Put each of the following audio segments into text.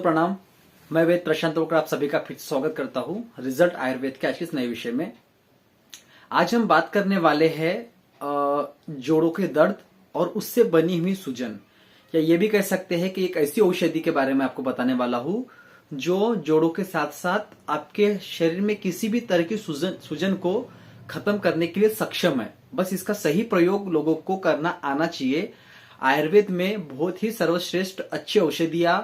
प्रणाम। मैं वेद प्रशांत होकर आप सभी का फिर से स्वागत करता हूं रिजल्ट आयुर्वेद के आज के इस नए विषय में। आज हम बात करने वाले हैं जोड़ों के दर्द और उससे बनी हुई सूजन, या ये भी कह सकते हैं कि एक ऐसी औषधि के बारे में आपको बताने वाला हूं जो जोड़ों के साथ साथ आपके शरीर में किसी भी तरह की सूजन को खत्म करने के लिए सक्षम है। बस इसका सही प्रयोग लोगों को करना आना चाहिए। आयुर्वेद में बहुत ही सर्वश्रेष्ठ अच्छी औषधियां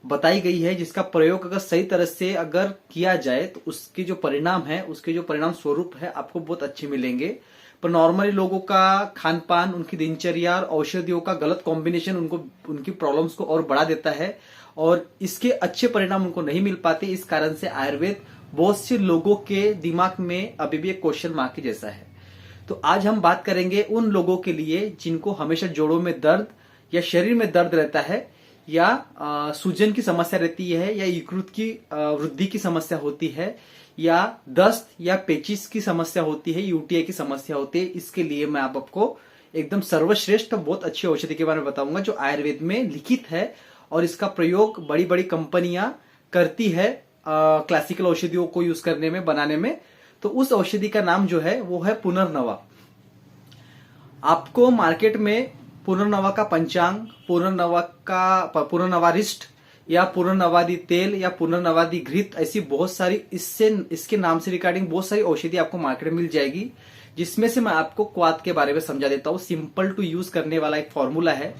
बताई गई है, जिसका प्रयोग अगर सही तरह से अगर किया जाए तो उसके जो परिणाम है, उसके जो परिणाम स्वरूप है, आपको बहुत अच्छे मिलेंगे। पर नॉर्मली लोगों का खान पान, उनकी दिनचर्या और औषधियों का गलत कॉम्बिनेशन उनको उनकी प्रॉब्लम्स को और बढ़ा देता है और इसके अच्छे परिणाम उनको नहीं मिल पाते। इस कारण से आयुर्वेद बहुत से लोगों के दिमाग में अभी भी एक क्वेश्चन मार्क के जैसा है। तो आज हम बात करेंगे उन लोगों के लिए जिनको हमेशा जोड़ों में दर्द या शरीर में दर्द रहता है, या सूजन की समस्या रहती है, या यकृत की वृद्धि की समस्या होती है, या दस्त या पेचिस की समस्या होती है, यूटीआई की समस्या होती है। इसके लिए मैं आपको एकदम सर्वश्रेष्ठ बहुत अच्छी औषधि के बारे में बताऊंगा जो आयुर्वेद में लिखित है और इसका प्रयोग बड़ी बड़ी कंपनियां करती है क्लासिकल औषधियों को यूज करने में, बनाने में। तो उस औषधि का नाम जो है वो है पुनर्नवा। आपको मार्केट में पुनर्नवा का पंचांग, पुनर्नवारिष्ट या पुनर्नवादी तेल या पुनर्नवादी घृत, ऐसी बहुत सारी इसके नाम से रिगार्डिंग बहुत सारी औषधि आपको मार्केट में मिल जाएगी, जिसमें से मैं आपको क्वाथ के बारे में समझा देता हूँ। सिंपल टू यूज करने वाला एक फॉर्मूला है।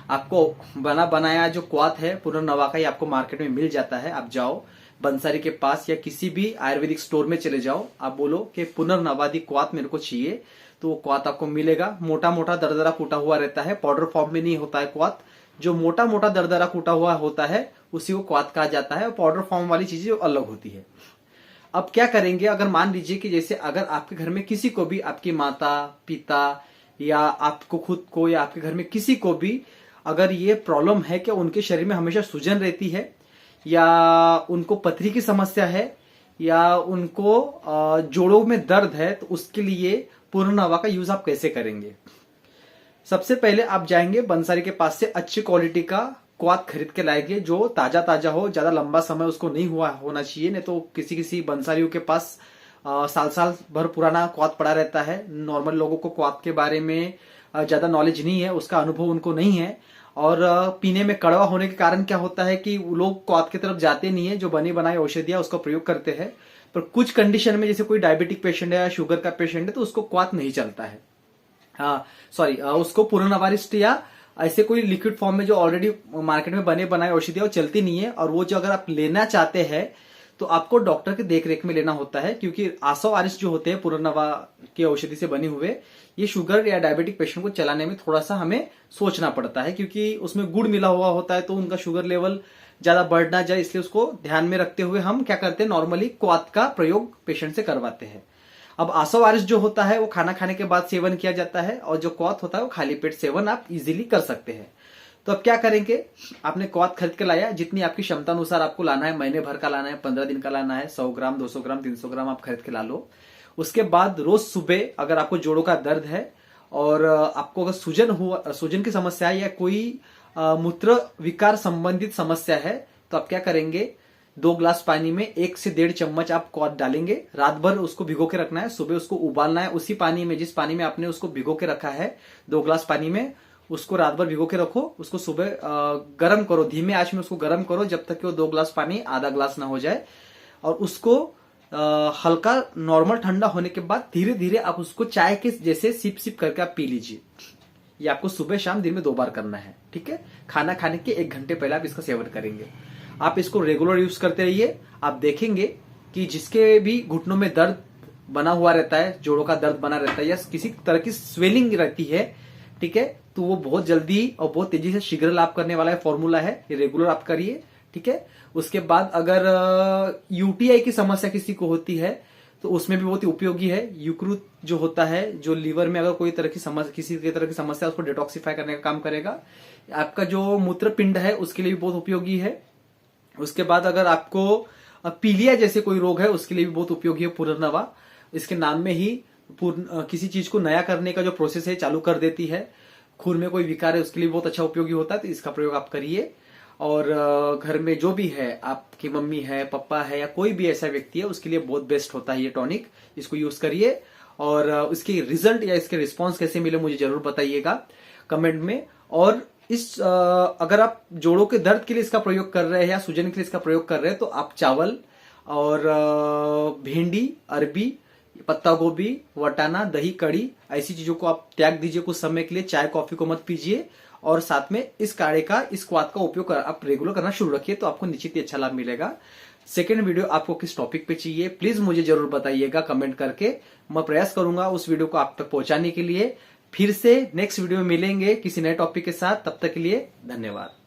आपको बनाया जो क्वाथ है पुनर्नवा का, ये आपको मार्केट में मिल जाता है। आप जाओ बंसारी के पास या किसी भी आयुर्वेदिक स्टोर में चले जाओ, आप बोलो कि पुनर्नवादी क्वाथ मेरे को चाहिए, तो वो क्वाथ आपको मिलेगा। मोटा मोटा दरदरा कूटा हुआ रहता है, पाउडर फॉर्म में नहीं होता है क्वाथ। जो मोटा मोटा दरदरा कूटा हुआ होता है उसी को क्वाथ कहा जाता है, और पाउडर फॉर्म वाली चीजें अलग होती है। अब क्या करेंगे, अगर मान लीजिए कि जैसे अगर आपके घर में किसी को भी, आपकी माता पिता या आपको खुद को या आपके घर में किसी को भी अगर ये प्रॉब्लम है कि उनके शरीर में हमेशा सूजन रहती है, या उनको पथरी की समस्या है, या उनको जोड़ों में दर्द है, तो उसके लिए पुनर्नवा का यूज आप कैसे करेंगे। सबसे पहले आप जाएंगे बंसारी के पास से अच्छी क्वालिटी का क्वाथ खरीद के लाएंगे, जो ताजा ताजा हो, ज्यादा लंबा समय उसको नहीं होना चाहिए। नहीं तो किसी किसी बंसारियों के पास साल साल भर पुराना क्वाथ पड़ा रहता है। नॉर्मल लोगों को क्वाथ के बारे में ज्यादा नॉलेज नहीं है, उसका अनुभव उनको नहीं है, और पीने में कड़वा होने के कारण क्या होता है कि वो लोग क्वाथ की तरफ जाते नहीं है, जो बनी बनाई औषधियां उसका प्रयोग करते हैं। पर कुछ कंडीशन में, जैसे कोई डायबिटिक पेशेंट है या शुगर का पेशेंट है, तो उसको क्वाथ नहीं चलता है। उसको पुनर्नवारिष्ट या ऐसे कोई लिक्विड फॉर्म में जो ऑलरेडी मार्केट में बने बनाए औषधियां वो चलती नहीं है। और वो जो अगर आप लेना चाहते हैं तो आपको डॉक्टर के देखरेख में लेना होता है, क्योंकि आसो आरिस जो होते हैं पुनर्नवा के औषधि से बने हुए, ये शुगर या डायबिटिक पेशेंट को चलाने में थोड़ा सा हमें सोचना पड़ता है, क्योंकि उसमें गुड़ मिला हुआ होता है, तो उनका शुगर लेवल ज्यादा बढ़ ना जाए, इसलिए उसको ध्यान में रखते हुए हम क्या करते हैं, नॉर्मली क्वाथ का प्रयोग पेशेंट से करवाते हैं। अब आसो आरिस जो होता है वो खाना खाने के बाद सेवन किया जाता है, और जो क्वाथ होता है वो खाली पेट सेवन आप इजीली कर सकते हैं। तो अब क्या करेंगे, आपने क्वाथ खरीद के लाया, जितनी आपकी क्षमता अनुसार आपको लाना है, महीने भर का लाना है, 15 दिन का लाना है, 100 ग्राम 200 ग्राम 300 ग्राम आप खरीद के ला लो। उसके बाद रोज सुबह अगर आपको जोड़ों का दर्द है और आपको अगर सूजन की समस्या है या कोई मूत्र विकार संबंधित समस्या है, तो आप क्या करेंगे, 2 ग्लास पानी में 1 से 1.5 चम्मच आप क्वाथ डालेंगे। रात भर उसको भिगो के रखना है, सुबह उसको उबालना है उसी पानी में, जिस पानी में आपने उसको भिगो के रखा है। 2 ग्लास पानी में उसको रात भर भिगो के रखो, उसको सुबह गर्म करो, धीमे आंच में उसको गर्म करो जब तक कि वो 2 ग्लास पानी आधा ग्लास ना हो जाए। और उसको हल्का नॉर्मल ठंडा होने के बाद धीरे धीरे आप उसको चाय के जैसे सिप सिप करके आप पी लीजिए। ये आपको सुबह शाम दिन में 2 बार करना है, ठीक है। खाना खाने के 1 घंटे पहले आप इसका सेवन करेंगे। आप इसको रेगुलर यूज करते रहिए। आप देखेंगे कि जिसके भी घुटनों में दर्द बना हुआ रहता है, जोड़ों का दर्द बना रहता है, या किसी तरह की स्वेलिंग रहती है, ठीक है, तो वो बहुत जल्दी और बहुत तेजी से शीघ्र लाभ करने वाला है फॉर्मूला है। ये रेगुलर आप करिए, ठीक है। उसके बाद अगर यूटीआई की समस्या किसी को होती है तो उसमें भी बहुत ही उपयोगी है। यकृत जो होता है, जो लीवर में अगर कोई तरह की समस्या, किसी तरह की समस्या, उसको डिटॉक्सिफाई करने का काम करेगा। आपका जो मूत्रपिंड है उसके लिए भी बहुत उपयोगी है। उसके बाद अगर आपको पीलिया जैसे कोई रोग है उसके लिए भी बहुत उपयोगी है पुनर्नवा। इसके नाम में ही किसी चीज को नया करने का जो प्रोसेस है चालू कर देती है। खून में कोई विकार है उसके लिए बहुत अच्छा उपयोगी होता है, तो इसका प्रयोग आप करिए। और घर में जो भी है, आपकी मम्मी है, पापा है या कोई भी ऐसा व्यक्ति है, उसके लिए बहुत बेस्ट होता है ये टॉनिक। इसको यूज करिए और उसके रिजल्ट या इसके रिस्पॉन्स कैसे मिले मुझे जरूर बताइएगा कमेंट में। और अगर आप जोड़ों के दर्द के लिए इसका प्रयोग कर रहे हैं या सूजन के लिए इसका प्रयोग कर रहे हैं तो आप चावल और भिंडी, अरबी, पत्ता गोभी, वटाना, दही, कड़ी ऐसी चीजों को आप त्याग दीजिए कुछ समय के लिए। चाय कॉफी को मत पीजिए और साथ में इस काढ़े का, इस क्वाथ का उपयोग आप रेगुलर करना शुरू रखिए तो आपको निश्चित ही अच्छा लाभ मिलेगा। सेकेंड वीडियो आपको किस टॉपिक पे चाहिए प्लीज मुझे जरूर बताइएगा कमेंट करके। मैं प्रयास करूंगा उस वीडियो को आप तक पहुंचाने के लिए। फिर से नेक्स्ट वीडियो में मिलेंगे किसी नए टॉपिक के साथ, तब तक के लिए धन्यवाद।